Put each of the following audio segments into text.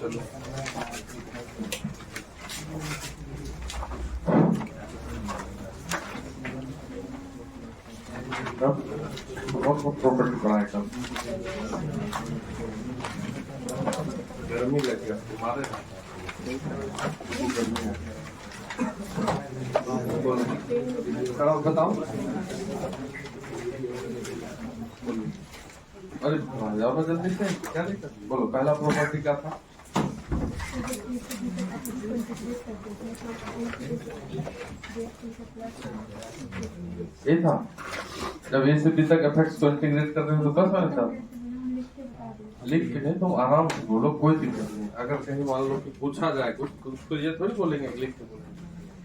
चलो बहुत प्रॉपर्टी पढ़ाए कल गर्मी लग गया तुम्हारे गर्मी है खड़ा बताओ अरे जाओ जल्दी से क्या दिक्कत बोलो पहला प्रॉपर्टी क्या था ये था जब ए से बी तक एफएक्स को इंटीग्रेट कर रहे हो तो बस वाले साहब लिख के नहीं तुम आराम से बोलो कोई दिक्कत नहीं अगर कहीं मान लो कि पूछा जाए कुछ तो ये थोड़ी बोलेंगे लिख के बोलेंगे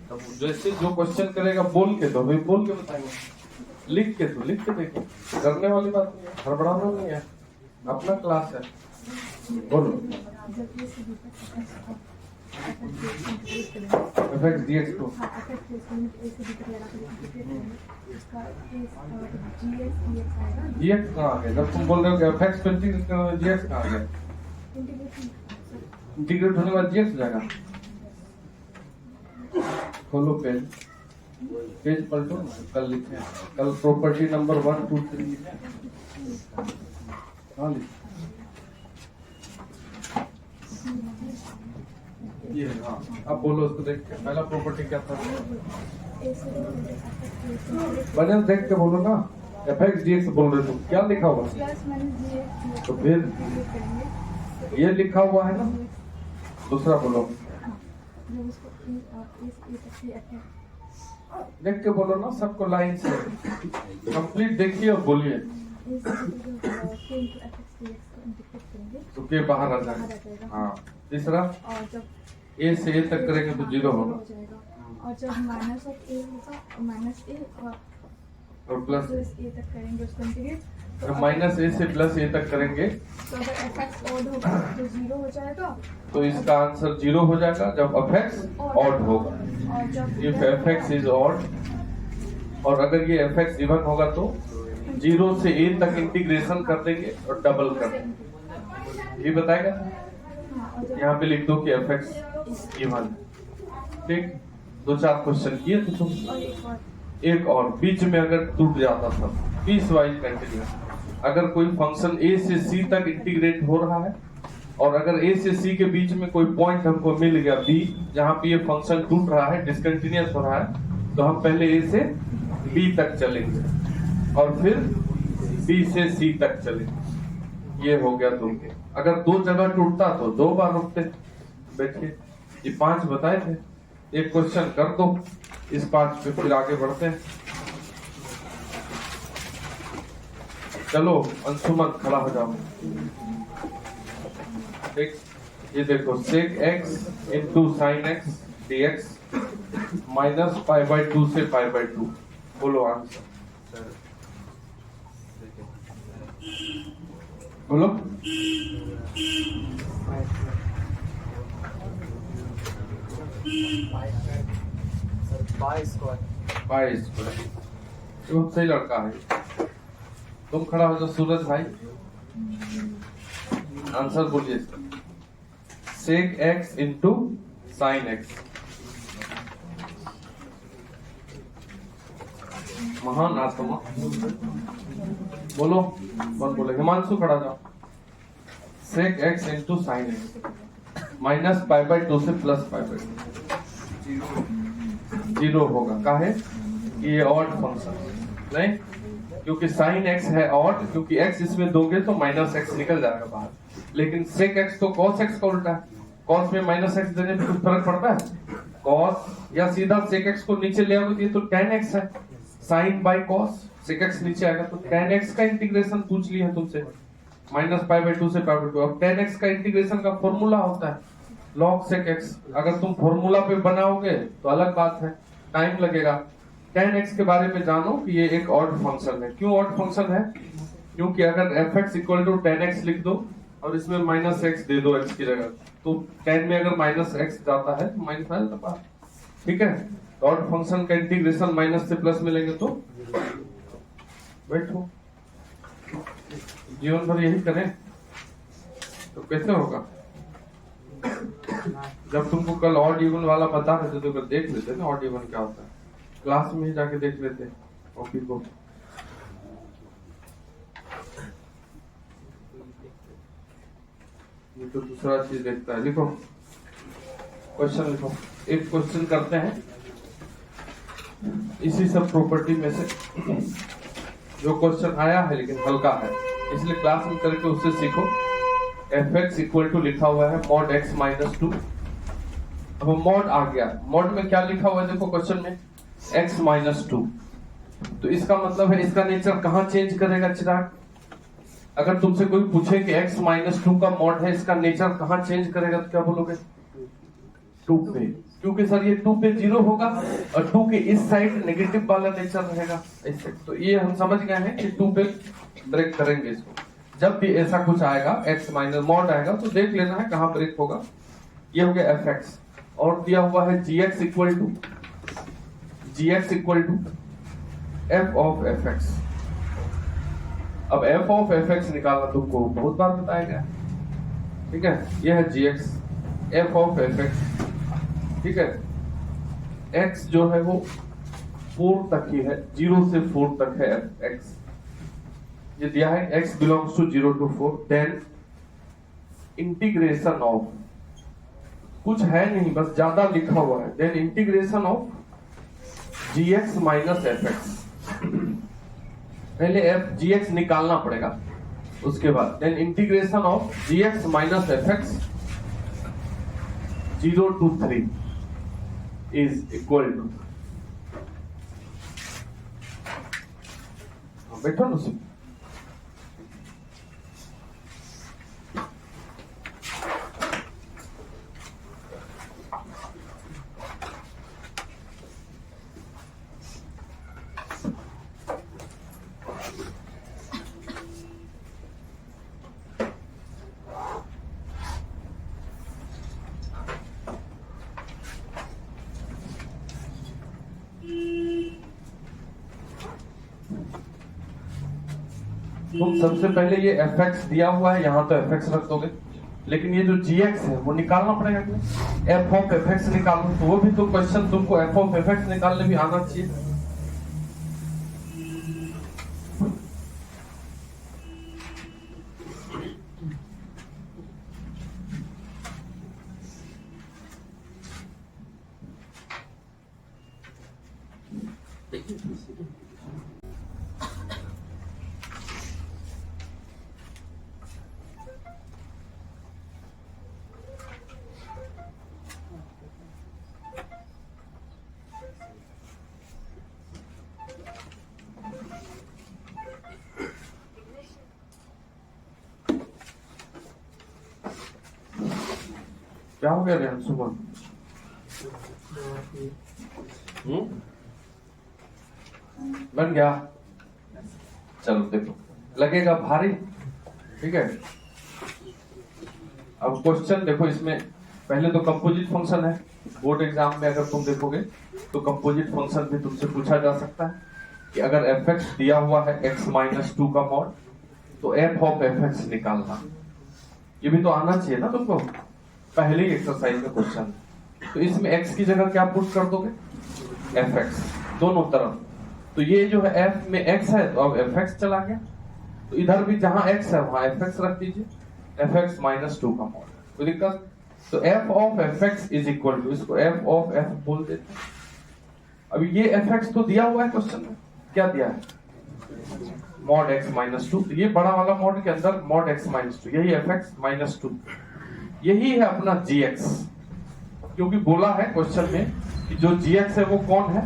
तब जैसे जो क्वेश्चन करेगा बोल के तो भाई बोल के बताएंगे लिख के देखो करने वाली बात नहीं है हड़बड़ाना नहीं है अपना क्लास है बोलो एफएक्स डीएक्स को डीएक्स कहाँ आ गया जब तुम बोल रहे हो कि एफएक्स को इंटीग्रेट करना है डीएक्स कहाँ आ गया इंटीग्रेट होने के बाद डीएक्स हो जाएगा खोलो पेज पलटो कल लिखे कल प्रॉपर्टी नंबर 1 2 3 हाँ लिखे ये हाँ अब बोलो उसको देख के पहला प्रॉपर्टी क्या था वजन देख के बोलो ना एफएक्स डीएक्स बोल रहे हो क्या लिखा हुआ तो फिर ये लिखा हुआ है ना दूसरा बोलो देख के बोलो ना सबको लाइन से कंप्लीट देखिए और बोलिए तो के बाहर आ जाएगा हाँ तीसरा ए से ए तक करेंगे तो 0 होगा और जब माइनस ऑफ ए होगा माइनस ए और प्लस ए तक करेंगे उसको इंटीग्रेट तो माइनस ए से प्लस ए तक करेंगे तो अगर एफएक्स ऑड होगा तो 0 हो जाएगा तो इसका आंसर 0 हो जाएगा जब एफएक्स ऑड होगा और जब इफ एफएक्स इज ऑड और अगर ये एफएक्स इवन होगा तो 0 से a तक इंटीग्रेशन कर देंगे और डबल कर देंगे ये बताएगा यहाँ पे लिख दो कि एफएक्स इवन ठीक 2-4 क्वेश्चन किए तो तुम एक और बीच में अगर टूट जाता था पीस वाइज कंटिन्यूस अगर कोई फंक्शन a से c तक इंटीग्रेट हो रहा है और अगर a से c के बीच में कोई पॉइंट हमको मिल गया b जहाँ पे ये फंक्शन टूट रहा है डिसकंटिन्यूस हो रहा है तो हम पहले a से b तक चलेंगे और फिर b से c तक चलेंगे ये हो गया तो अगर 2 जगह टूटता तो 2 बार रुकते बैठिए ये 5 बताए थे एक क्वेश्चन कर दो इस 5 पे फिर आगे बढ़ते हैं चलो अंशुमन खड़ा हो जाओ ठीक ये देखो sec x into sin x dx minus π/2 से π/2 बोलो आंसर बोलो पाई स्क्वायर तो सही लड़का है तुम खड़ा हो जाओ सूरज भाई आंसर बोलिए sec x into sin x महान आत्मा बोलो कौन बोले हिमांशु खड़ा जाओ sec x into sin x minus π/2 से प्लस π/2 0 होगा काहे ये ऑड फंक्शन नहीं क्योंकि sin x है ऑड क्योंकि x इसमें दोगे तो माइनस x निकल जाएगा बाहर लेकिन sec x तो cos x का उल्टा है cos में माइनस x देने में कुछ फर्क पड़ता है cos या सीधा sec x को नीचे ले आओगे तो tan x है sin by cos sec x नीचे आएगा तो tan x का इंटीग्रेशन पूछ लिया तुमसे माइनस π/2 से π/2 अब tan x का इंटीग्रेशन का फॉर्मूला होता है log sec x अगर तुम फॉर्मूला पे बनाओगे तो अलग बात है टाइम लगेगा tan x के बारे में जानो कि ये एक ऑड फंक्शन है क्यों ऑड फंक्शन है क्योंकि अगर fx equal to tan x लिख दो और इसमें माइनस x दे दो x की जगह तो tan में अगर माइनस x जाता है तो माइनस आ जाता है ठीक है ऑड फंक्शन का इंटीग्रेशन माइनस से प्लस में लेंगे तो बैठो जीवन भर यही करें तो कैसे होगा जब तुमको कल ऑड इवन वाला बता रहे थे तो कल देख लेते ना ऑड इवन क्या होता है, क्लास में ही जाके देख लेते कॉपी को। ये तो दूसरा चीज देखता है। लिखो क्वेश्चन, लिखो एक क्वेश्चन करते हैं इसी सब प्रॉपर्टी में से जो क्वेश्चन आया है लेकिन हल्का है, इसलिए क्लास में करके उससे सीखो। fx इक्वल टू लिखा हुआ है मॉड x माइनस 2। अब मॉड आ गया, मॉड में क्या लिखा हुआ है देखो क्वेश्चन में x माइनस 2। तो इसका मतलब है इसका नेचर कहाँ चेंज करेगा चिराग? अगर तुमसे कोई पूछे कि x माइनस 2 का मॉड है, इसका नेचर कहाँ चेंज करेगा तो क्या बोलोगे? 2 पे, क्योंकि सर ये 2 पे 0 होगा और 2 के इस साइड नेगेटिव वाला नेचर रहेगा ऐसे। तो ये हम समझ गए हैं कि 2 पे ब्रेक करेंगे इसको। जब भी ऐसा कुछ आएगा x माइनस मॉड आएगा तो देख लेना है कहाँ ब्रेक होगा। ये हो गया fx और दिया हुआ है gx equal to f of fx। अब f ऑफ fx निकालना तुमको बहुत बार बताया गया, ठीक है। ये है gx f ऑफ fx, ठीक है। x जो है वो 4 तक ही है, 0 से 4 तक है x। ये दिया है x belongs to 0 to 4, then integration of, कुछ है नहीं बस ज्यादा लिखा हुआ है, then integration of gx minus fx। पहले gx निकालना पड़ेगा, उसके बाद then integration of gx minus fx 0 to 3 is equal to, बैठो ना उसी। तुम सबसे पहले ये fx दिया हुआ है यहाँ तो fx रख दोगे, लेकिन ये जो gx है वो निकालना पड़ेगा। f ऑफ fx निकालना, तो वो भी तो क्वेश्चन तुमको f ऑफ fx निकालने भी आना चाहिए। क्या हो गया रेहान सुमन? बन गया? चलो देखो, लगेगा भारी, ठीक है। अब क्वेश्चन देखो, इसमें पहले तो कंपोजिट फंक्शन है। बोर्ड एग्जाम में अगर तुम देखोगे तो कंपोजिट फंक्शन भी तुमसे पूछा जा सकता है कि अगर fx दिया हुआ है x माइनस 2 का मॉड, तो f ऑफ fx निकालना। ये भी तो आना चाहिए ना तुमको, पहले ही एक्सरसाइज में क्वेश्चन। तो इसमें x की जगह क्या पुट कर दोगे? fx दोनों तरफ। तो ये जो है f में x है तो अब fx चला गया, तो इधर भी जहां x है वहां fx रख दीजिए, fx माइनस 2 का मॉड। कोई दिक्कत? तो f of fx is equal to, इसको f ऑफ f बोल देते हैं। अभी ये fx तो दिया हुआ है क्वेश्चन में, क्या दिया है? Mod x minus 2। ये बड़ा वाला मॉड के अंदर मॉड x माइनस 2, यही fx माइनस 2, यही है अपना gx। क्योंकि बोला है क्वेश्चन में कि जो gx है वो कौन है?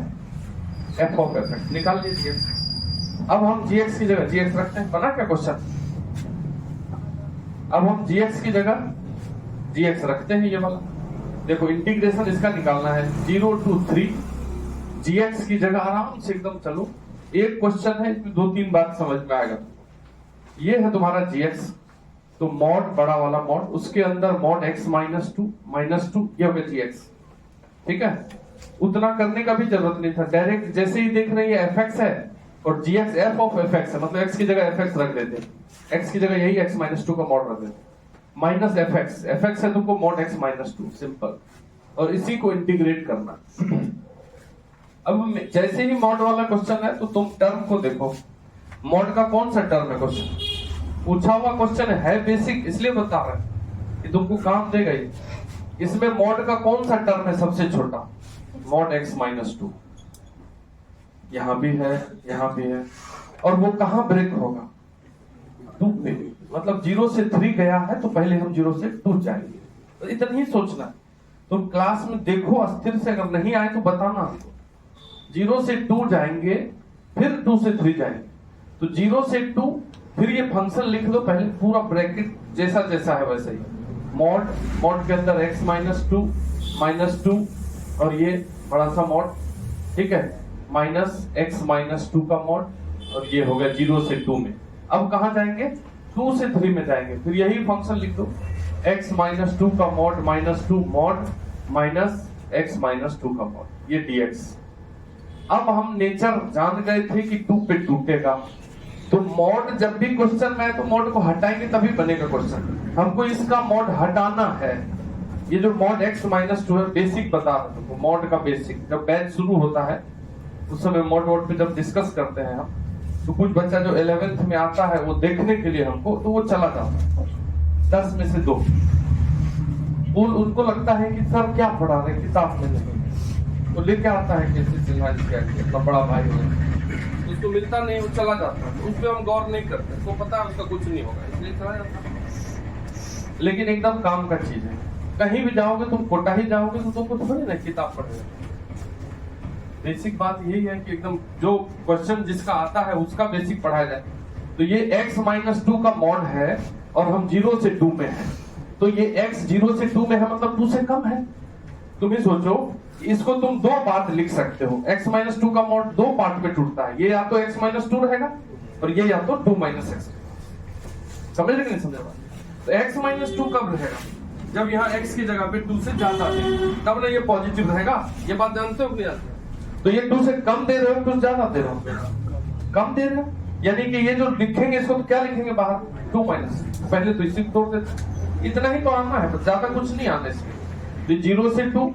f of fx। निकाल लीजिए gx। अब हम gx की जगह gx रखते हैं, बना क्या क्वेश्चन? अब हम gx की जगह gx रखते हैं, ये वाला देखो। इंटीग्रेशन इसका निकालना है 0 to 3, gx की जगह आराम से एकदम चलो। एक क्वेश्चन है, इसमें 2-3 बात समझ में आएगा। ये है तुम्हारा gx, तो मॉड बड़ा वाला मॉड, उसके अंदर मॉड x माइनस 2, ये हो गया gx, ठीक है। उतना करने का भी जरूरत नहीं था, डायरेक्ट जैसे ही देख रहे हैं fx है और gx f ऑफ fx है, मतलब x की जगह fx रख देते, x की जगह यही x माइनस 2 का मॉड रख देते। माइनस एफ एक्स है तुमको मॉड एक्स माइनस 2, सिंपल। और इसी को इंटीग्रेट करना। अब जैसे ही मॉड वाला क्वेश्चन है तो तुम टर्म को देखो, मॉड का कौन सा टर्म है क्वेश्चन, पूछा हुआ क्वेश्चन है बेसिक, इसलिए बता रहा है कि तुमको काम देगा ही। इसमें मॉड का कौन सा टर्म है सबसे छोटा, मॉड एक्स माइनस 2। यहां भी है, यहां भी है, और वो कहां ब्रेक होगा, 2 पे। मतलब 0 से 3 गया है तो पहले हम 0 से 2 जाएंगे, तो इतना ही सोचना। तुम क्लास में देखो अस्थिर से, अगर नहीं आए तो बताना हमको। 0 से 2 जाएंगे, फिर 2 से 3 जाएंगे, तो 0 से 2, फिर ये फंक्शन लिख लो पहले, पूरा ब्रैकेट जैसा जैसा है वैसा ही। मॉड के अंदर x माइनस 2 और ये बड़ा सा मॉड, ठीक है, माइनस x माइनस 2 का मॉड, और ये हो गया 0 से 2 में। अब कहां जाएंगे, 2 से 3 में जाएंगे, फिर यही फंक्शन लिख दो, x माइनस 2 का mod minus 2 mod minus x minus 2 का मॉड, ये dx। अब हम नेचर जान गए थे कि 2 पे टूटेगा, तो मॉड जब भी क्वेश्चन में है तो मॉड को हटाएंगे तभी बनेगा क्वेश्चन। हमको इसका मॉड हटाना है। ये जो मॉड x माइनस 2 है, बेसिक बता रहा तुमको, मॉड का बेसिक। जब बैच शुरू होता है उस समय मॉड पे जब डिस्कस करते हैं हम, तो कुछ बच्चा जो 11th में आता है वो देखने के लिए हमको, तो वो चला जाता है 10 में से 2। उनको लगता है कि सर क्या पढ़ा रहे, किताब में नहीं, तो लेके आता है कैसे सिन्हा जी क्या इतना बड़ा भाई हो, उसको मिलता नहीं, वो चला जाता है। उस पर हम गौर नहीं करते, उसको पता है उसका कुछ नहीं होगा, इसलिए चला जाता है। लेकिन एकदम काम का चीज है, कहीं भी जाओगे तुम कोटा ही जाओगे तो तुमको थोड़ी ना किताब पढ़ेगा। बेसिक बात यही है कि एकदम जो क्वेश्चन जिसका आता है उसका बेसिक पढ़ाया जाए। तो ये x माइनस 2 का मॉड है और हम 0 से 2 में है, तो ये x 0 से 2 में है, मतलब 2 से कम है। तुम ही सोचो, इसको तुम 2 बात लिख सकते हो। x माइनस 2 का मॉड 2 पार्ट में टूटता है, ये या तो x माइनस 2 रहेगा और ये या तो 2 माइनस x। समझ रहे कि नहीं समझ रहा? तो x माइनस 2 कब रहेगा, जब यहाँ x की जगह पे 2 से ज्यादा है, तब ना ये पॉजिटिव रहेगा। ये बात जानते हो कि नहीं जानते? तो ये 2 से कम दे रहे हो, 2 से ज्यादा दे रहे हो, कम दे रहे हो, यानी कि ये जो लिखेंगे इसको तो क्या लिखेंगे बाहर, 2 माइनस। पहले तो इसी को तोड़ देते, इतना ही तो आना है, ज्यादा कुछ नहीं आना इसमें। तो 0 से 2,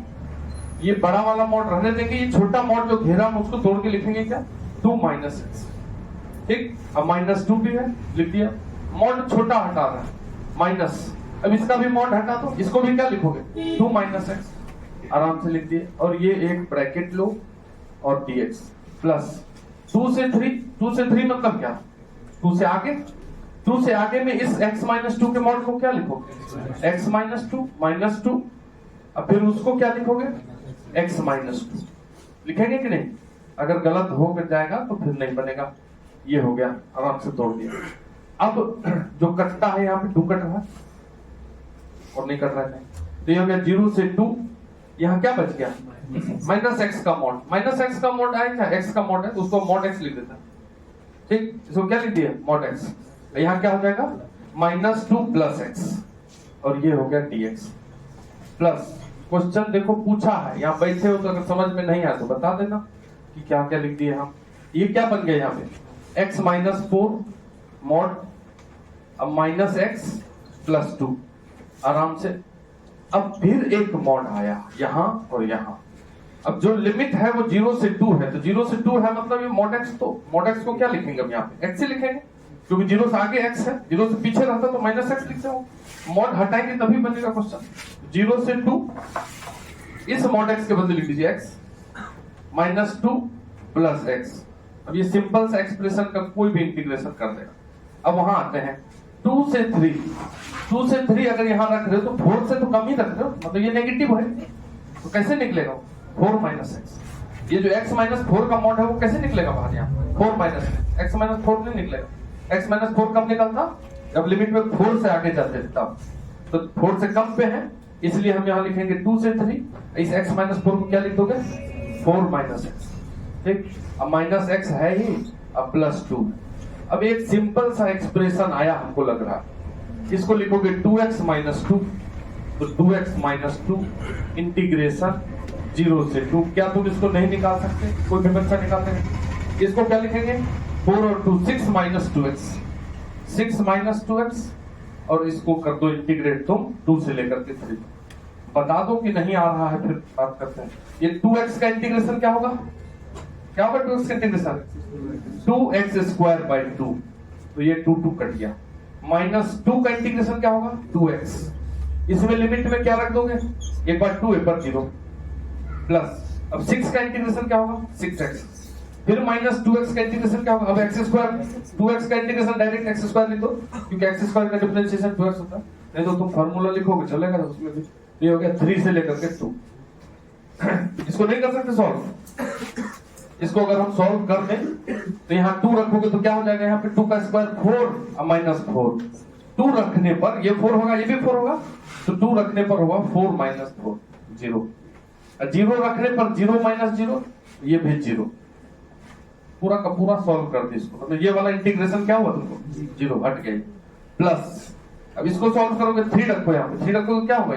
ये बड़ा वाला मॉड रहने देंगे, ये छोटा मॉड जो घेरा हम उसको तोड़ के लिखेंगे क्या, 2 माइनस एक्स। ठीक, अब माइनस 2 भी है, लिख दिया। मॉड छोटा हटा रहा है, माइनस। अब इसका भी मॉड हटा दो, इसको भी क्या लिखोगे, 2 माइनस एक्स, आराम से लिख दिए। और ये एक ब्रैकेट लो और dx प्लस 2 से 3, 2 से 3 मतलब क्या, 2 से आगे, 2 से आगे में इस x माइनस 2 के मॉड को क्या लिखोगे, x माइनस 2 माइनस 2, अब फिर उसको क्या लिखोगे, x माइनस 2 लिखेंगे कि नहीं। अगर गलत हो जाएगा तो फिर नहीं बनेगा। ये हो गया, आराम से तोड़ दिया। अब जो कटता है यहाँ पे 2 कट रहा है और नहीं कट रहा है, तो ये हो गया 0 से 2। यहाँ क्या बच गया, माइनस एक्स का मॉड। माइनस एक्स का मॉड आएगा, एक्स का मॉड है तो उसको मॉड एक्स लिख देता। ठीक, इसको क्या लिख दिया, मॉड एक्स। यहाँ क्या हो जाएगा, माइनस 2 प्लस एक्स, और ये हो गया dx प्लस। क्वेश्चन देखो पूछा है, यहाँ बैठे हो तो अगर समझ में नहीं आया तो बता देना कि क्या क्या लिख दिए हम। ये क्या बन गया यहाँ पे, x माइनस 4 मॉड, अब माइनस एक्स प्लस 2, आराम से। अब फिर एक मॉड आया यहाँ और यहाँ। अब जो लिमिट है वो 0 से 2 है, तो 0 से 2 है मतलब ये मॉड एक्स, तो मॉड एक्स को क्या लिखेंगे हम यहाँ पे, एक्स ही लिखेंगे, क्योंकि 0 से आगे एक्स है, 0 से पीछे रहता तो माइनस एक्स लिखते हो। मॉड हटाएंगे तभी बनेगा क्वेश्चन। 0 से 2, इस मॉड एक्स के बदले लिख दीजिए एक्स माइनस 2 प्लस एक्स। अब ये सिंपल सा एक्सप्रेशन का कोई भी इंटीग्रेशन कर देगा। अब वहां आते हैं 2 से 3, 2 से 3 अगर यहाँ रख रहे हो तो 4 से तो कम ही रख रहे हो, मतलब ये नेगेटिव है, तो कैसे निकलेगा 4 माइनस एक्स। ये जो x माइनस 4 का मॉड है वो कैसे निकलेगा बाहर, यहाँ 4 माइनस x माइनस 4 नहीं निकलेगा। x माइनस 4 कब निकलता, जब लिमिट में 4 से आगे जाते तब, तो 4 से कम पे है, इसलिए हम यहाँ लिखेंगे 2 से 3। इस x माइनस 4 को क्या लिख दोगे, 4 माइनस एक्स। ठीक, अब माइनस एक्स है ही, अब प्लस 2। अब एक सिंपल सा एक्सप्रेशन आया हमको लग रहा है, इसको लिखोगे 2x माइनस 2, तो 2x माइनस 2 इंटीग्रेशन 0 से 2। क्या तुम इसको नहीं निकाल सकते, कोई भी बच्चा निकाल देंगे। इसको क्या लिखेंगे, 4 और 2 6 माइनस 2x, 6 माइनस 2x और इसको कर दो इंटीग्रेट तुम 2 से लेकर के 3। बता दो कि नहीं आ रहा है, फिर बात करते हैं। ये 2x का इंटीग्रेशन क्या होगा? क्या होगा 2x का इंटीग्रेशन? 2x² 2। तो ये 2 कट गया। -2 का इंटीग्रेशन क्या होगा? 2x। इसमें लिमिट में क्या रख दोगे? एक बार 2 एक बार 0 प्लस। अब 6 का इंटीग्रेशन क्या होगा? 6x। फिर -2x का इंटीग्रेशन क्या होगा? अब x²। 2x का इंटीग्रेशन डायरेक्ट x² लिख दो, क्योंकि x² का डिफरेंशिएशन 2x होता है। नहीं तो तुम फार्मूला लिखोगे चलेगा, तो उसमें भी ये हो गया 3 से लेकर के 2। इसको नहीं कर सकते सॉल्व। इसको अगर हम सॉल्व कर दें तो यहाँ 2 रखोगे तो क्या हो जाएगा? यहाँ पे 2 का स्क्वायर 4 और -4। 2 रखने पर ये 4 होगा, ये भी 4 होगा, तो 2 रखने पर होगा 4 - 4 0। 0 रखने पर 0 - 0 ये भी 0। पूरा का पूरा सॉल्व कर दी इसको। मतलब ये वाला इंटीग्रेशन क्या हुआ तुमको? 0 हट गया। प्लस अब इसको सॉल्व करोगे, 3 रखो यहाँ पे, 3 रखोगे क्या होगा?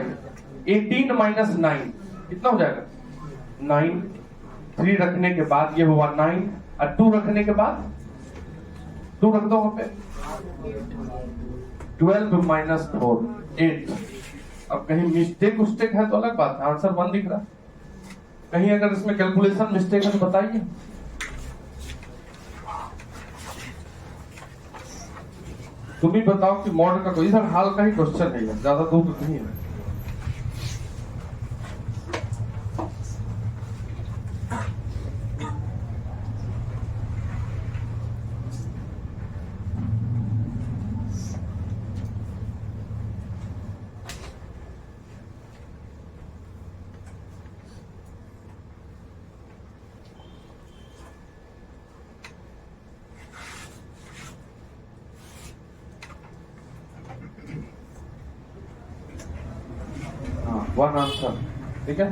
18 - 9 कितना हो जाएगा? 9। 3 रखने के बाद ये हुआ 9 और 2 रखने के बाद 2 रख दो वहां पे, 12 - 4 8। अब कहीं मिस्टेक उस्टेक है तो अलग बात है, आंसर 1 दिख रहा। कहीं अगर इसमें कैलकुलेशन मिस्टेक है तो बताइए। तुम ही बताओ कि मॉड का कोई इधर हाल का ही क्वेश्चन है, ज्यादा दूर नहीं है। वन आंसर, ठीक है।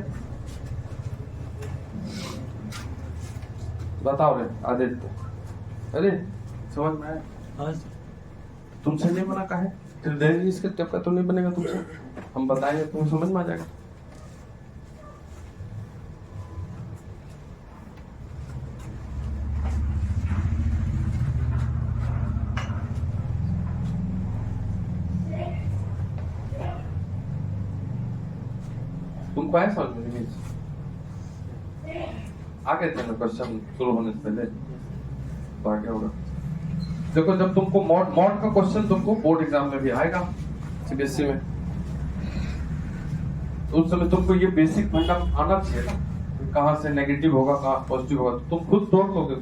बताओ रे आदित्य, अरे समझ में आया? तुमसे नहीं बना का है, त्रिदेवी इसके स्टेप का तो नहीं बनेगा तुमसे। हम बताएंगे तुम्हें समझ में आ जाएगा। तुमको आया समझ में? आगे थे ना क्वेश्चन शुरू होने से पहले, तो आगे होगा। देखो जब तुमको मॉड का क्वेश्चन तुमको बोर्ड एग्जाम में भी आएगा सीबीएसई में, तो उस समय तुमको ये बेसिक फंडा आना चाहिए ना, कहाँ से नेगेटिव होगा कहाँ पॉजिटिव होगा, तुम खुद तोड़ लोगे।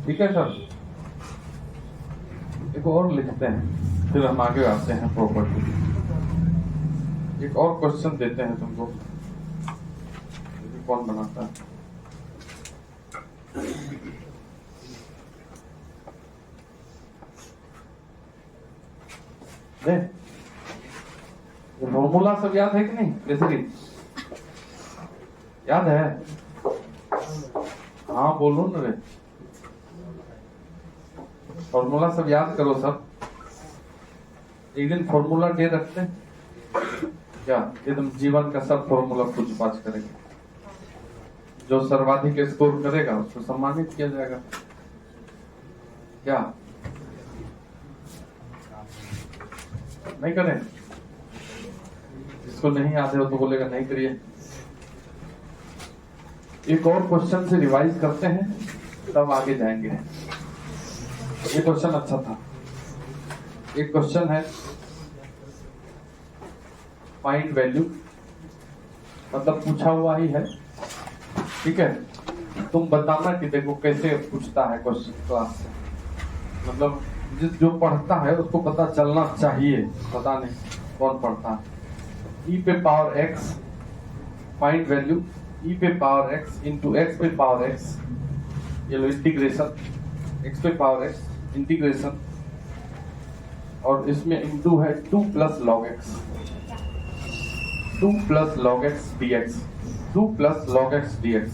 ठीक है सर, एक और लिखते हैं फिर हम आगे आते हैं प्रॉपर्टी। एक और क्वेश्चन देते हैं तुमको, कौन बनाता है? फॉर्मूला सब याद है कि नहीं? बेसिकली याद है? हाँ बोलो ना रे, फॉर्मूला सब याद करो सब। एक दिन फॉर्मूला डे रखते हैं क्या? एकदम जीवन का सब फॉर्मूला पूछ पाछ करेंगे। जो सर्वाधिक स्कोर करेगा उसको सम्मानित किया जाएगा। क्या नहीं करें? जिसको नहीं आते हो तो बोलेगा नहीं करिए। एक और क्वेश्चन से रिवाइज करते हैं तब आगे जाएंगे। ये क्वेश्चन अच्छा था। एक क्वेश्चन है फाइंड वैल्यू, मतलब पूछा हुआ ही है, ठीक है। तुम बताना कि देखो कैसे पूछता है क्वेश्चन क्लास से, मतलब जो पढ़ता है उसको पता चलना चाहिए, पता नहीं कौन पढ़ता है। e पे power x find value e पे पावर x इंटू x पे पावर x, ये लो इंटीग्रेशन, x पे पावर x इंटीग्रेशन, और इसमें इंटू है 2 plus log x, 2 plus log x dx, 2 plus log x dx,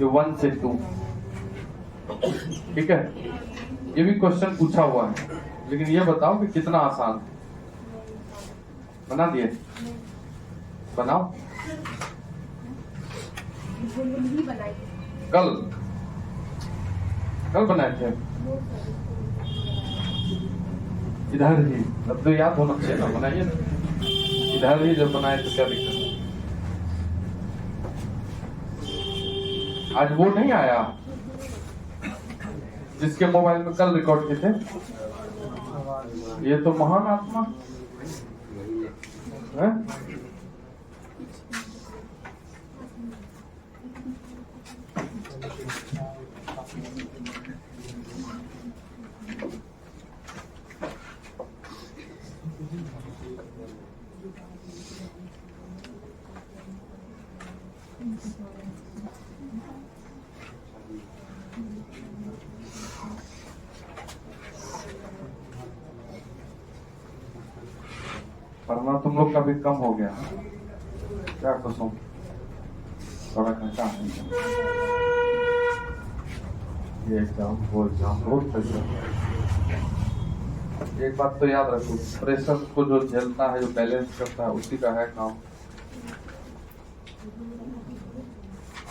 ये 1 से 2, ठीक है। ये भी क्वेश्चन पूछा हुआ है, लेकिन ये बताओ कि कितना आसान है। बना दिए? बनाओ। कल बनाए थे इधर ही, अब तो याद होना चाहिए ना, बनाइए। इधर ही जब बनाए तो क्या दिक्कत है? आज वो नहीं आया जिसके मोबाइल में कल रिकॉर्ड किए थे? ये तो महान आत्मा है। पढ़ना तुम लोग का भी कम हो गया, क्या कसम, थोड़ा घंटा है ये एग्जाम वो एग्जाम बहुत प्रेशर। एक बात तो याद रखो, प्रेशर को जो झेलता है, जो बैलेंस करता है, उसी का है काम।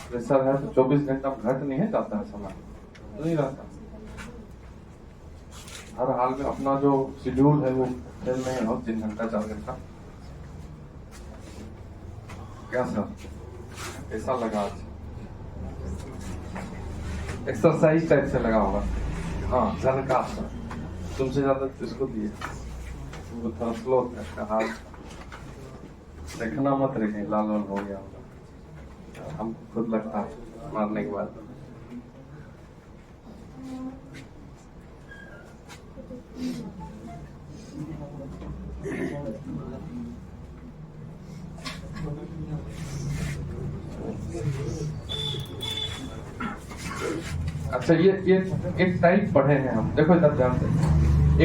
प्रेशर है तो 24 घंटा घट नहीं है जाता है समय, तो नहीं रहता। हर हाल में अपना जो शेड्यूल है वो खेल नहीं हो, 3 घंटा 4 घंटा। क्या सर ऐसा लगा? एक्सरसाइज टाइप से लगा होगा। हाँ झनका सर, तुमसे ज्यादा किसको दिए? वो थोड़ा स्लो था, हाथ देखना मत रहे, लाल लाल हो गया होगा, हमको खुद लगता है मारने के बाद। अच्छा ये एक टाइप पढ़े हैं हम, देखो इधर ध्यान से,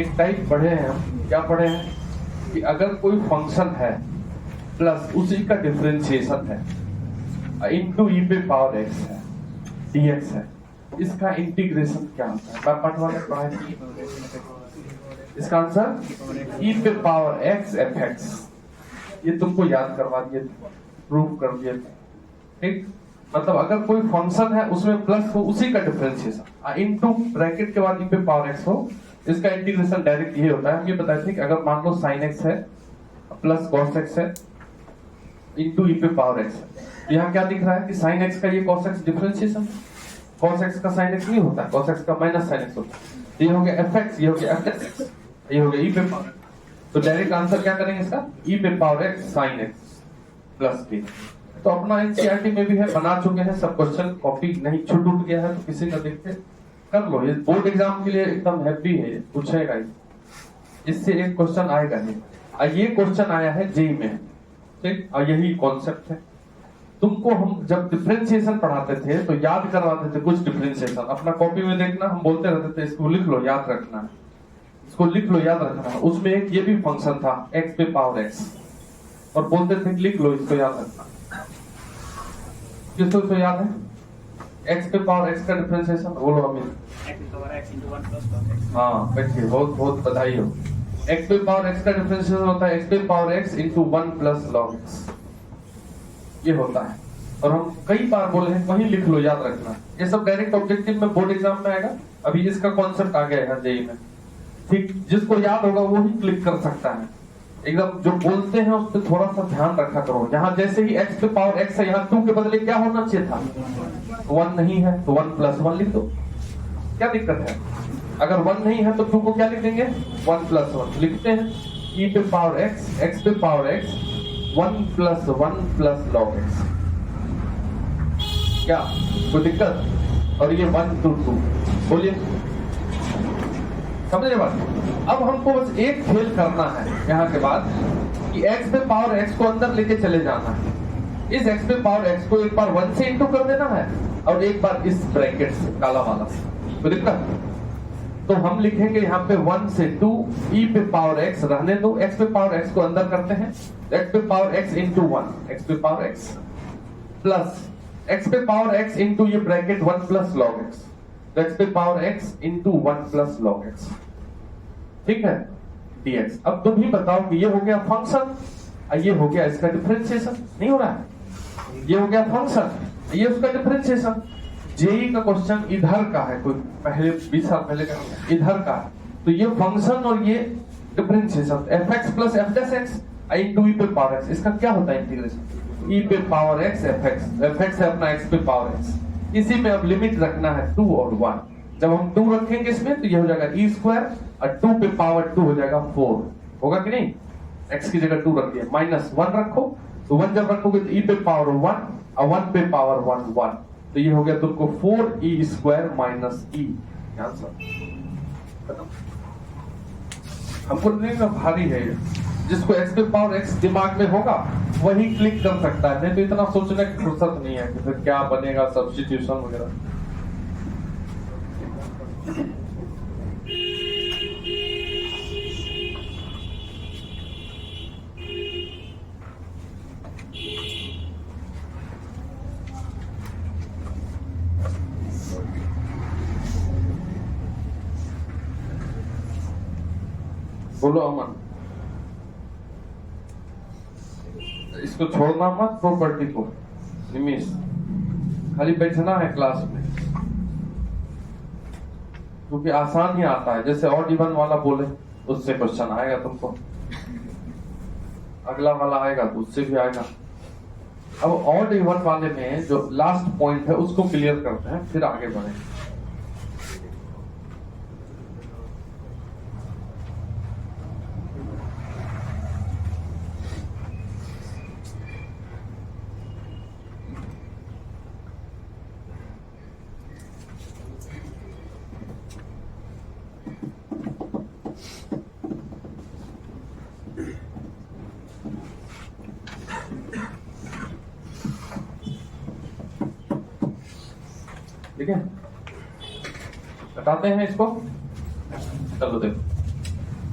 एक टाइप पढ़े हैं हम। क्या पढ़े हैं कि अगर कोई फंक्शन है प्लस उसी का डिफरेंशिएशन है इनटू ई पे पावर x है, dx है, इसका इंटीग्रेशन क्या होता है? पटवा में पढ़ा है। इसका आंसर e पे पावर x fx, ये तुमको याद करवा दिए, प्रूव कर दिए, ठीक। मतलब अगर कोई फंक्शन है उसमें प्लस हो उसी का डिफरेंशिएशन इनटू ब्रैकेट के बाद ई पे पावर x हो, इसका इंटीग्रेशन डायरेक्ट ये होता है। हम ये बताए थे कि अगर मान लो sin x है प्लस cos x है इनटू ई पे पावर x है, यहाँ क्या दिख रहा है कि sin x का ये cos x differentiation, cos x का sin x नहीं होता, cos x का माइनस sin x होता है। ये हो गया fx, ये हो गया fx, ये हो गया ई पे पावर। तो डायरेक्ट आंसर क्या करेंगे इसका? ई पे power x sin x plus b। तो अपना एनसीईआरटी में भी है, बना चुके हैं सब क्वेश्चन, कॉपी नहीं छूट उठ गया है तो किसी का देखते कर लो। ये बोर्ड एग्जाम के लिए एकदम हैप्पी है, पूछेगा ही, इससे एक क्वेश्चन आएगा ही। ये क्वेश्चन आया है जेई में, ठीक। और यही कॉन्सेप्ट है। तुमको हम जब डिफरेंशिएशन पढ़ाते थे तो याद करवाते थे कुछ डिफरेंशिएशन, अपना कॉपी में देखना, हम बोलते रहते थे इसको लिख लो याद रखना है, इसको लिख लो याद रखना है। उसमें एक ये भी फंक्शन था x पे पावर x, और बोलते थे लिख लो इसको याद रखना। किसको तो याद है x पे पावर x का डिफरेंशिएशन? बोलो अमित। हाँ बैठिए, बहुत बहुत बधाई हो। x पे पावर x का डिफरेंशिएशन होता है x पे power x into 1 plus log x, ये होता है। और हम कई बार बोले हैं, वहीं लिख लो, याद रखना। ये सब डायरेक्ट ऑब्जेक्टिव में बोर्ड एग्जाम में आएगा। अभी इसका कॉन्सेप्ट आ गया है जेईई में, ठीक। जिसको याद होगा वो ही क्लिक कर सकता है। एकदम जो बोलते हैं उस पर थोड़ा सा ध्यान रखा करो। यहाँ जैसे ही x पे पावर x है, यहाँ 2 के बदले क्या होना चाहिए था? 1 नहीं है तो 1 + 1 लिख दो, क्या दिक्कत है? अगर 1 नहीं है तो 2 को क्या लिख देंगे? 1 + 1 लिखते हैं। e पे पावर x, x पे पावर x, 1 + 1 + log x। क्या कोई दिक्कत? और ये 1 to 2, बोलिए, समझे बात? अब हमको बस एक खेल करना है यहाँ के बाद कि x पे पावर x को अंदर लेके चले जाना है। इस x पे पावर x को एक बार 1 से इंटू कर देना है और एक बार इस ब्रैकेट से, काला वाला से। कोई दिक्कत? तो हम लिखेंगे यहाँ पे 1 से 2, e पे पावर x रहने दो, x पे पावर x को अंदर करते हैं, x पे पावर x इंटू 1, x पे पावर x प्लस x पे पावर x इंटू ये ब्रैकेट 1 + log x, तो x पे power x into 1 + log x, ठीक है, dx। अब तुम ही बताओ कि ये हो गया फंक्शन, ये हो गया इसका डिफरेंशिएशन, नहीं हो रहा है? ये हो गया फंक्शन, ये उसका डिफरेंशिएशन। जेईई का क्वेश्चन इधर का है, कोई पहले 20 साल पहले का इधर का है, तो ये फंक्शन और ये differentiation fx + f' into e पे पावर x, इसका क्या होता है इंटीग्रेशन? e पे पावर x fx है अपना x पे पावर x, इसी में अब लिमिट रखना है 2 और 1। जब हम 2 रखेंगे इसमें तो ये हो जाएगा e² और 2 पे पावर 2 हो जाएगा 4, होगा कि नहीं? x की जगह 2 रख दिया, -1 रखो, तो 1 जब रखोगे तो e पे पावर 1 और 1 पे पावर 1, तो ये हो गया तुमको 4e² - e आंसर। हमको नहीं ना भारी है ये, जिसको x पे पावर x दिमाग में होगा वही क्लिक कर सकता है, नहीं तो इतना सोचने की फुर्सत नहीं है कि फिर क्या बनेगा, सब्स्टिट्यूशन वगैरह। बोलो अमन, इसको छोड़ना मत, प्रॉपर्टी को। निमिष, खाली बैठना है क्लास में, क्योंकि आसान ही आता है। जैसे ऑड इवन वाला बोले उससे क्वेश्चन आएगा तुमको, अगला वाला आएगा तो उससे भी आएगा। अब ऑड इवन वाले में जो लास्ट पॉइंट है उसको क्लियर करते हैं, फिर आगे बढ़ेंगे। ठीक है, बताते हैं इसको। चलो देखो,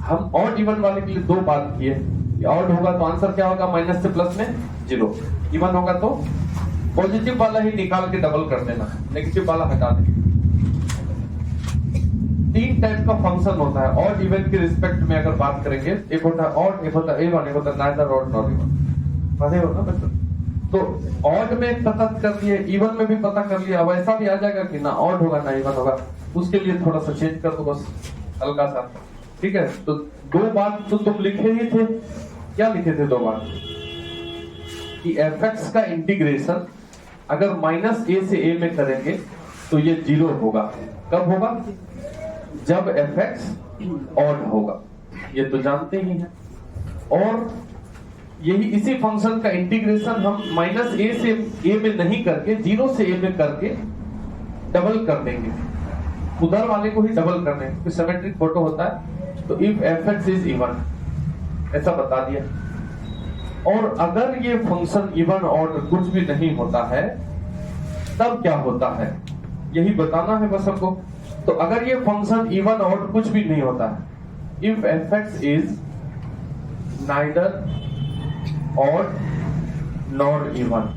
हम ऑड इवन वाले के लिए 2 बात किए। ऑड होगा तो आंसर क्या होगा? माइनस से प्लस में 0। इवन होगा तो पॉजिटिव वाला ही निकाल के डबल कर देना, नेगेटिव वाला हटा देना। 3 टाइप का फंक्शन होता है ऑड इवन के रिस्पेक्ट में अगर बात करेंगे। एक होता है ऑड, एक होता है इवन, एक होता है नाइदर ऑड नॉट इवन। पता हो ना बच्चों? तो ऑड में पता कर लिए, इवन में भी पता कर लिया। अब ऐसा भी आ जाएगा कि ना ऑड होगा ना इवन होगा, उसके लिए थोड़ा सा चेंज कर दो बस, हल्का सा। ठीक है, तो 2 बात तो तुम लिखे ही थे। क्या लिखे थे 2 बात? कि fx का इंटीग्रेशन अगर -a से a में करेंगे तो ये 0 होगा। कब होगा? जब fx ऑड होगा, ये तो जानते ही हैं। और यही इसी फंक्शन का इंटीग्रेशन हम -a से a में नहीं करके 0 से a में करके डबल कर देंगे। उधर वाले को ही डबल कर देंगे, क्योंकि सिमेट्रिक फोटो होता है। तो इफ fx इज इवन, ऐसा बता दिया। और अगर ये फंक्शन इवन ऑड कुछ भी नहीं होता है तब क्या होता है, यही बताना है बस हमको। तो अगर ये फंक्शन इवन ऑड कुछ भी नहीं होता है, if fx is neither odd nor even,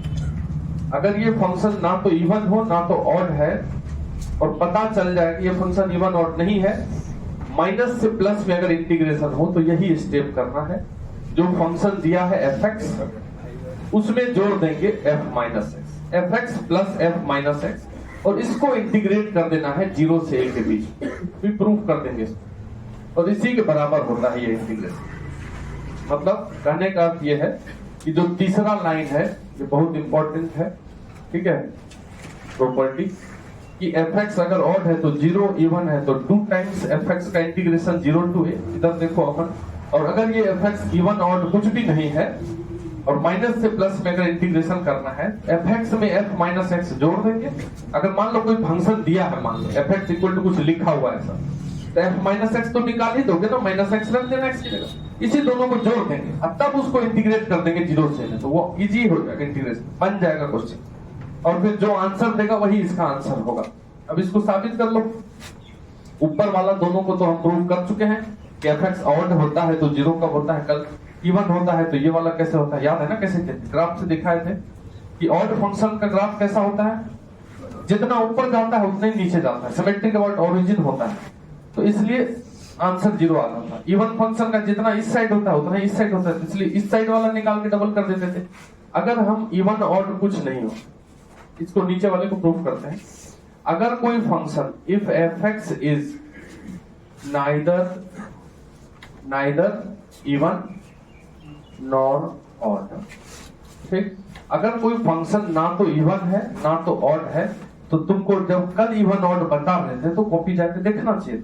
अगर ये फंक्शन ना तो इवन हो ना तो ऑड है, और पता चल जाए कि ये फंक्शन इवन ऑड नहीं है, माइनस से प्लस में अगर इंटीग्रेशन हो, तो यही स्टेप करना है। जो फंक्शन दिया है fx, उसमें जोड़ देंगे f - x। F x plus F minus x, और इसको इंटीग्रेट कर देना है 0 से a के बीच, भी प्रूफ कर देंगे इसको, और इसी के बराबर होता है ये इंटीग्रेशन। मतलब कहने का अर्थ ये है कि जो तीसरा लाइन है ये बहुत इंपॉर्टेंट है, ठीक है, प्रॉपर्टी कि एफ एक्स अगर ऑड है तो 0, इवन है तो 2 टाइम्स एफ एक्स का इंटीग्रेशन 0 to a, इधर देखो अपन, और अगर ये एफ एक्स इवन ऑड कुछ भी नहीं है और माइनस से प्लस में अगर इंटीग्रेशन करना है, एफ एक्स में एफ माइनस एक्स जोड़ देंगे। अगर मान लो कोई फंक्शन दिया है, मान लो एफ एक्स इक्वल टू कुछ लिखा हुआ है ऐसा, तो एफ माइनस एक्स तो निकाल ही दोगे ना, माइनस एक्स रख देना एक्स की जगह, इसी दोनों को जोड़ देंगे और तब उसको इंटीग्रेट कर देंगे 0 से, तो वो इजी हो जाएगा, इंटीग्रेशन बन जाएगा क्वेश्चन, और फिर जो आंसर देगा वही इसका आंसर होगा। अब इसको साबित कर लो। ऊपर वाला दोनों को तो हम प्रूव कर चुके हैं कि एफ एक्स ऑड होता है तो 0 कब होता है, कल इवन होता है तो ये वाला कैसे होता है, याद है ना कैसे थे, ग्राफ से दिखाए थे कि ऑड फंक्शन का ग्राफ कैसा होता है, जितना ऊपर जाता है उतना ही नीचे जाता है, सिमेट्रिक अबाउट ओरिजिन होता है, तो इसलिए आंसर 0 आता था। इवन फंक्शन का जितना इस साइड होता है उतना इस साइड होता है, इसलिए इस साइड वाला निकाल के डबल कर देते थे। अगर हम इवन ऑड कुछ नहीं हो, इसको नीचे वाले को प्रूफ करते हैं। अगर कोई function if F x is neither even nor odd, ठीक, अगर कोई फंक्शन ना तो इवन है ना तो ऑड है, तो तुमको जब कल इवन ऑड बता रहे थे तो कॉपी जाके देखना चाहिए,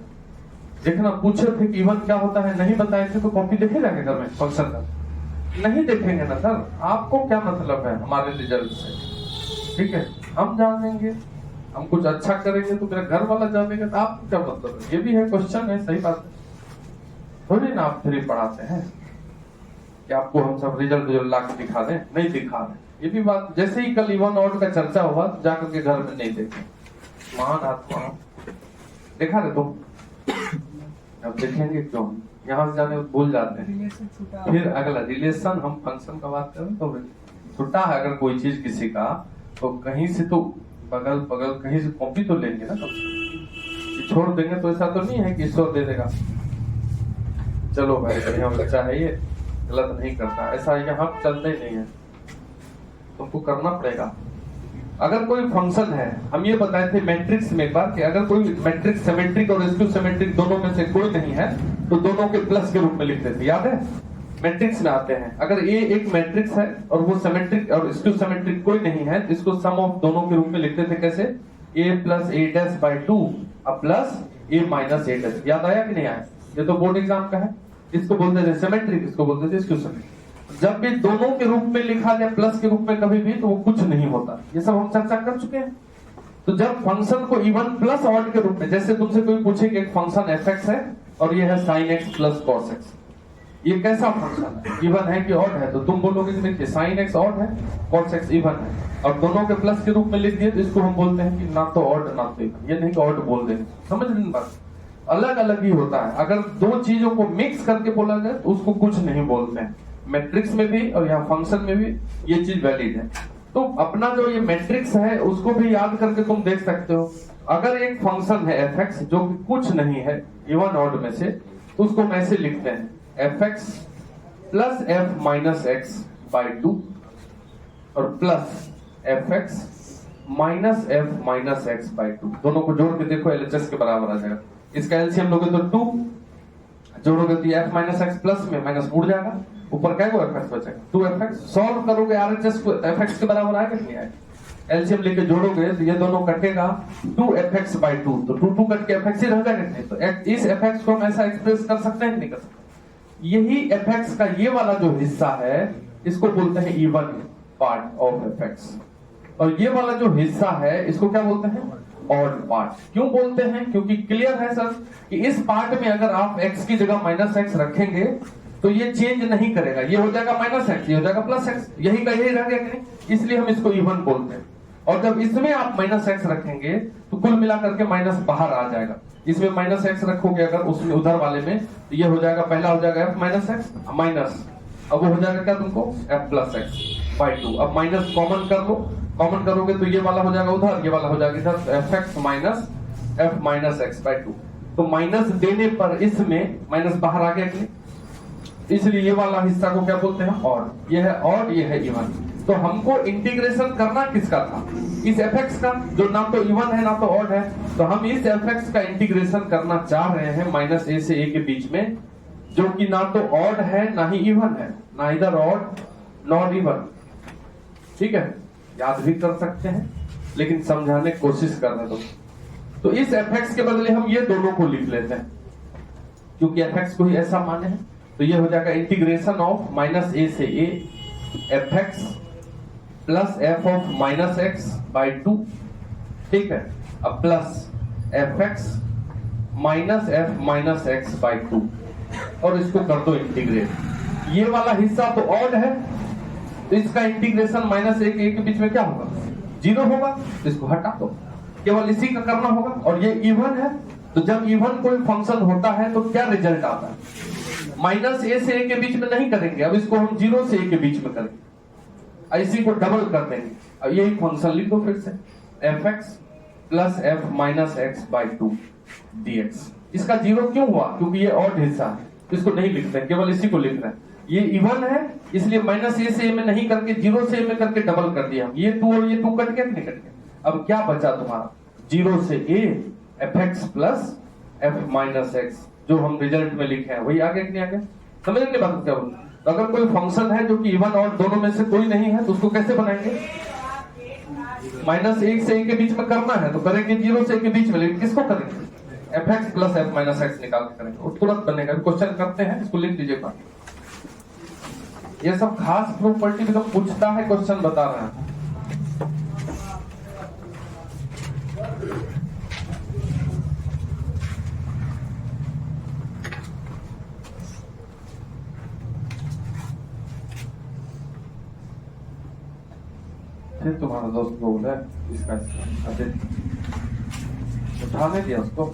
देखना, पूछे थे कि इवन क्या होता है, नहीं बताए थे तो कॉपी देखे जाके घर में फंक्शन का, नहीं देखेंगे ना सर, आपको क्या मतलब है हमारे रिजल्ट से, ठीक है, हम जानेंगे, हम कुछ अच्छा करेंगे तो मेरा घर वाला जानेगा, तो आपको क्या मतलब है, ये भी है क्वेश्चन है, सही बात है, थोड़ी ना आप फ्री पढ़ाते हैं कि आपको हम सब रिजल्ट ला के दिखा दें, नहीं दिखा दें, ये भी बात, जैसे ही कल इवन ऑड का चर्चा हुआ तो जाकर के घर में नहीं देखे, महान आत्मा देखा रहे तुम, अब देखेंगे क्यों, यहाँ से जाने भूल जाते हैं, फिर अगला रिलेशन, हम फंक्शन का बात करें तो छुट्टा है अगर कोई चीज किसी का, तो कहीं से तो बगल बगल कहीं से कॉपी तो लेंगे ना, कब छोड़ देंगे तो ऐसा तो नहीं है कि ईश्वर दे देगा, चलो भाई बढ़िया बच्चा है ये, गलत नहीं करता, ऐसा यहाँ चलता ही नहीं है, तुमको करना पड़ेगा। अगर कोई फंक्शन है, हम ये बताए थे मैट्रिक्स में एक बार कि अगर कोई मैट्रिक्स सिमेट्रिक और स्क्यू सिमेट्रिक दोनों में से कोई नहीं है तो दोनों के प्लस के रूप में लिखते थे, याद है, मैट्रिक्स में आते हैं। अगर ये एक मैट्रिक्स है और वो सिमेट्रिक और स्क्यू सिमेट्रिक कोई नहीं है, इसको सम ऑफ दोनों के रूप में लिखते थे, कैसे, a plus a dash by 2 अब plus a minus a dash, याद आया कि नहीं आया, ये तो बोर्ड एग्जाम का है, इसको बोलते थे सिमेट्रिक, इसको बोलते थे स्क्यू सिमेट्रिक। जब भी दोनों के रूप में लिखा जाए प्लस के रूप में कभी भी, तो वो कुछ नहीं होता, ये सब हम चर्चा कर चुके हैं। तो जब फंक्शन को इवन प्लस ऑड के रूप में, जैसे तुमसे कोई पूछे कि एक फंक्शन एफ एक्स है और ये है sine x plus cos x, ये कैसा फंक्शन है, इवन है कि ऑड है, तो तुम बोलोगे कि देखिए साइन एक्स ऑड है, कॉस एक्स इवन है, और दोनों के प्लस के रूप में लिख दिए तो इसको हम बोलते हैं कि ना तो ऑड ना तो इवन, ये नहीं कि ऑड बोल देंगे, समझ लेना बात, अलग अलग ही होता है। अगर दो चीजों को मिक्स करके बोला जाए तो उसको कुछ नहीं बोलते हैं, मैट्रिक्स में भी और यहाँ फंक्शन में भी ये चीज वैलिड है। तो अपना जो ये मैट्रिक्स है उसको भी याद करके तुम देख सकते हो। अगर एक फंक्शन है एफ एक्स जो कि कुछ नहीं है इवन ऑड में से, तो उसको हम ऐसे लिखते हैं F x plus F minus x by 2 और plus F x minus F minus x by 2, दोनों को जोड़ के देखो एलएचएस के बराबर आ जाएगा। इसका एलसीएम लोगे तो 2 जोड़ोगे तो एफ माइनस एक्स प्लस में माइनस उड़ जाएगा, ऊपर क्या को एफ एक्स बचेगा 2fx, सॉल्व करोगे आरएचएस को fx के बराबर आएगा नहीं आएगा, एलसीएम लेके जोड़ोगे तो ये दोनों कटेगा 2fx बाई 2, तो 2 कट के fx ही रह जाएगा नहीं, तो इस fx को हम ऐसा एक्सप्रेस कर सकते हैं नहीं कर सकते। यही fx का ये वाला जो हिस्सा है इसको बोलते हैं इवन पार्ट ऑफ fx, और ये वाला जो हिस्सा है इसको क्या बोलते हैं ऑड पार्ट। क्यों बोलते हैं, क्योंकि क्लियर है सर कि इस पार्ट में अगर आप x की जगह माइनस एक्स रखेंगे तो ये चेंज नहीं करेगा, ये हो जाएगा माइनस एक्स, ये हो जाएगा प्लस एक्स, यही का यही रह गया कि नहीं, इसलिए हम इसको इवन बोलते हैं। और जब इसमें आप माइनस एक्स रखेंगे तो कुल मिलाकर के माइनस बाहर आ जाएगा, इसमें माइनस एक्स रखोगे अगर उसमें उधर वाले में, तो ये हो जाएगा, पहला हो जाएगा एफ माइनस एक्स माइनस, अब वो हो जाएगा क्या तुमको एफ प्लस एक्स बाई 2, अब माइनस कॉमन कर लो, कॉमन करोगे तो ये वाला हो जाएगा उधर, ये वाला हो जाएगा इधर, F x minus F minus x by 2, तो माइनस देने पर इसमें माइनस बाहर आ गया कि, इसलिए ये वाला हिस्सा को क्या बोलते हैं ऑड, ये है ऑड, ये है इवन। तो हमको इंटीग्रेशन करना किसका था, इस fx का, जो ना तो इवन है ना तो ऑड है। तो हम इस fx का इंटीग्रेशन करना चाह रहे हैं माइनस a से a के बीच में, जो कि ना तो ऑड है ना ही इवन है, ना इधर ऑड नॉट इवन। ठीक है, याद भी कर सकते हैं लेकिन समझाने की कोशिश करने दो। तो इस fx के बदले हम ये दोनों को लिख लेते हैं, क्योंकि fx को ही ऐसा माने हैं। तो ये हो जाएगा इंटीग्रेशन ऑफ माइनस a से a fx plus f of minus x by 2। ठीक है, अब plus fx minus f minus x by 2, और इसको कर दो इंटीग्रेट। ये वाला हिस्सा तो ऑड है, तो इसका इंटीग्रेशन माइनस a के बीच में क्या होगा, 0 होगा। तो इसको हटा दो, केवल इसी का करना होगा। और ये इवन है, तो जब इवन कोई फंक्शन होता है तो क्या रिजल्ट आता है, माइनस a से a के बीच में नहीं करेंगे, अब इसको हम 0 से a के बीच में करेंगे, इसी को डबल कर देंगे। अब यही फंक्शन लिख दो फिर से, fx plus f minus x by 2 dx। इसका 0 क्यों हुआ, क्योंकि ये ऑड हिस्सा है, तो इसको नहीं लिखते, केवल इसी को लिख रहे हैं। ये इवन है, इसलिए माइनस a से a में नहीं करके 0 से a में करके डबल कर दिया। ये 2 और ये 2 कट गया, नहीं कट गया। अब क्या बचा तुम्हारा, 0 से a fx plus f minus x, जो हम रिजल्ट में लिखे हैं वही आगे नहीं आगे। समझ नहीं बात क्या बोल। तो अगर कोई फंक्शन है जो कि इवन और दोनों में से कोई नहीं है, तो उसको कैसे बनाएंगे, माइनस 1 से a के बीच में करना है तो करेंगे 0 से a के बीच में, लेकिन किसको करेंगे, fx plus f minus x निकाल के करेंगे, और तुरंत बनेगा। क्वेश्चन करते हैं, इसको लिख लीजिएगा। ये सब खास प्रॉपर्टी भी तो पूछता है, क्वेश्चन बता रहे हैं। फिर तुम्हारा दोस्त बोल है इसका उठाने दिया उसको।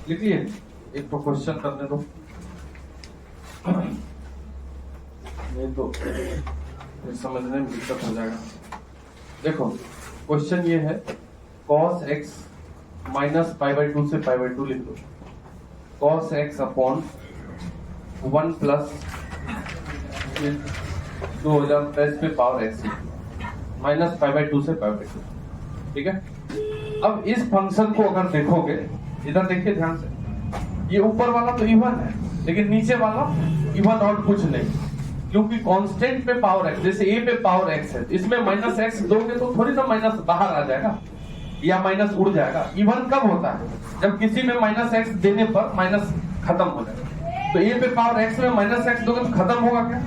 लिखिए, एक तो क्वेश्चन करने दो, नहीं तो फिर समझने में दिक्कत हो जाएगा। देखो क्वेश्चन ये है, cos x minus pi by 2 से पाई बाई 2 लिख दो। cos x अपॉन 1 प्लस 2010 पे power x minus pi by 2 से पाई बाई 2। ठीक है, अब इस फंक्शन को अगर देखोगे, इधर देखिए ध्यान से, ये ऊपर वाला तो इवन है, लेकिन नीचे वाला इवन और कुछ नहीं। क्योंकि कांस्टेंट पे पावर एक्स, जैसे ए पे पावर एक्स है, इसमें माइनस एक्स दोगे तो थोड़ी ना माइनस बाहर आ जाएगा या माइनस उड़ जाएगा। इवन कब होता है? जब किसी में माइनस एक्स देने पर माइनस खत्म हो जाएगा। तो ए पे पावर एक्स में माइनस एक्स दोगे तो खत्म होगा क्या?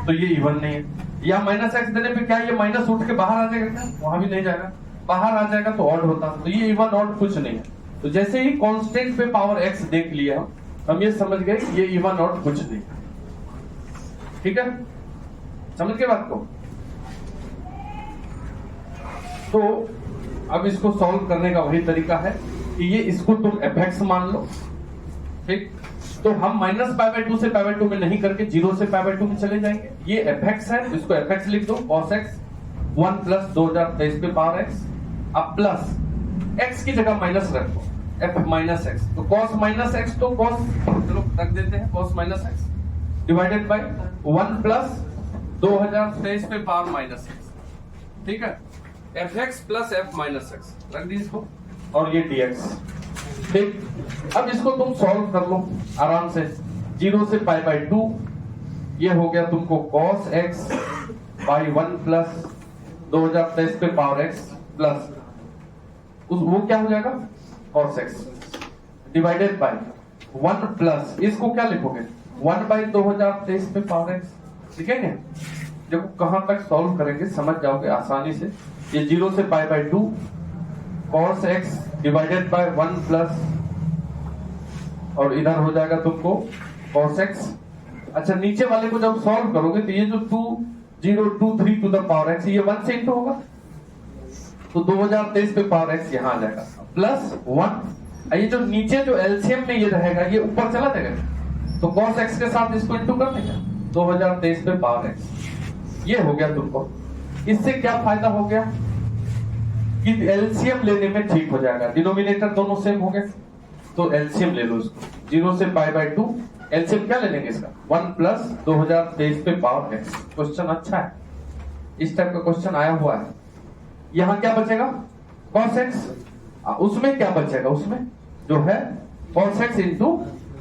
तो ये इवन नहीं है। या माइनस एक्स देने पे क्या ये माइनस उठ के बाहर आ जाएगा क्या? वहां भी नहीं जाएगा, बाहर आ जाएगा तो ऑड होता। तो ये इवन ऑड कुछ नहीं है। तो जैसे ही कांस्टेंट पे पावर एक्स देख लिया हम ये समझ गए ये इवन ऑड कुछ नहीं है। ठीक है, समझ के बात को? तो अब इसको सॉल्व करने का वही तरीका है कि ये इसको तुम fx मान लो। ठीक, तो हम माइनस पाई बाई 2 से पाई बाई 2 में नहीं करके 0 से पाई बाई 2 में चले जाएंगे। ये fx है, इसको fx लिख दो, cos x 1 प्लस 2023 पे पावर x, अब प्लस x की जगह माइनस रखो, f माइनस x, तो cos माइनस x तो cos, चलो रख देते हैं, cos minus x divided by 1 plus 2023 पे पावर माइनस x। ठीक है, fx plus f minus x रख दी इसको, और ये dx। ठीक, अब इसको तुम सॉल्व कर लो आराम से। 0 से पाई बाई 2 ये हो गया तुमको cos x बाई 1 प्लस 2023 पे पावर x प्लस वो क्या हो जाएगा cos x divided by 1 plus, इसको क्या लिखोगे 1 बाई 2023 पे पावर x। ठीक है क्या? देखो कहां तक सॉल्व करेंगे समझ जाओगे आसानी से। ये 0 से pi by 2 cos x divided by 1 plus, और इधर हो जाएगा तुमको cos x। अच्छा, नीचे वाले को जब सॉल्व करोगे तो ये जो 2023 टू द पावर x ये 1 से इंटू होगा, तो 2023 पे पावर x यहाँ आ जाएगा प्लस 1। ये जो नीचे जो एलसीएम में ये रहेगा ये ऊपर चला जाएगा, तो cos x के साथ इसको इंटू कर देगा 2023 पे पावर x। ये हो गया तुमको। इससे क्या फायदा हो गया कि एलसीएम लेने में ठीक हो जाएगा, डिनोमिनेटर दोनों सेम हो गए, तो एलसीएम ले लो इसको। 0 से पाई बाई 2 एलसीएम क्या ले लेंगे इसका 1 प्लस 2023 पे पावर x। क्वेश्चन अच्छा है, इस टाइप का क्वेश्चन आया हुआ है। यहाँ क्या बचेगा cos x, उसमें क्या बचेगा, उसमें जो है cos x इंटू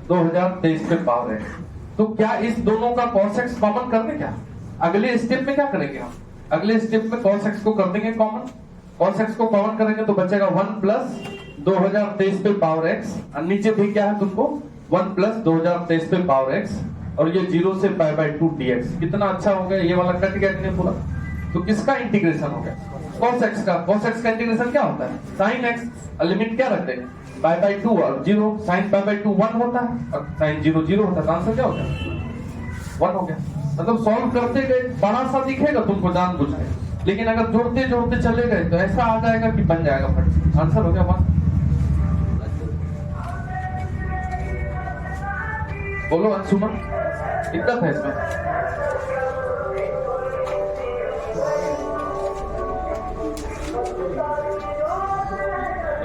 2023 पे पावर x। तो क्या इस दोनों का cos x कॉमन कर दे? क्या अगले स्टेप में क्या करेंगे हम? अगले स्टेप में cos x को कर देंगे कॉमन। cos x को कॉमन करेंगे तो बचेगा 1 प्लस 2023 पे पावर x, और नीचे भी क्या है तुमको 1 प्लस 2023 पे पावर x, और ये 0 से पाई बाई 2 dx। कितना अच्छा हो गया, ये वाला कट गया नहीं पूरा। तो किसका इंटीग्रेशन हो गया cos x का। cos x का इंटीग्रेशन क्या होता है sin x, लिमिट क्या रखते हैं पाई बाई 2 और 0, sin पाई बाई 2 1 होता है और sin 0 0 होता है। आंसर क्या होता है 1 हो गया। मतलब सॉल्व करते गए बड़ा सा दिखेगा तुमको जानबूझ के, लेकिन अगर जोड़ते जोड़ते चले गए तो ऐसा आ जाएगा कि बन जाएगा फट से। आंसर हो गया 1। बोलो अंशुमन, दिक्कत है इसमें?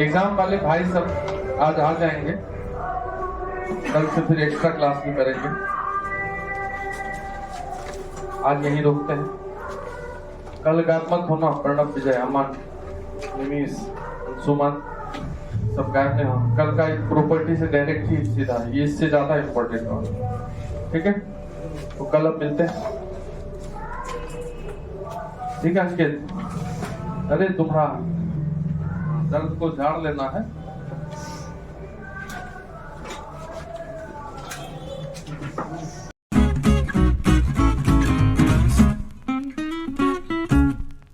एग्जाम वाले भाई सब आज आ जाएंगे, कल से फिर एक्स्ट्रा क्लास भी करेंगे। आज यहीं रोकते हैं, कल गायब मत होना। प्रणब, विजय, अमन, निमिष, सुमन सब गायब नहीं हो। कल का प्रॉपर्टी से डायरेक्ट ही सीधा है, ये इससे ज्यादा इम्पोर्टेंट है। ठीक है, तो कल अब मिलते हैं। ठीक है अंकित, अरे तुम्हारा दर्द को झाड़ लेना है।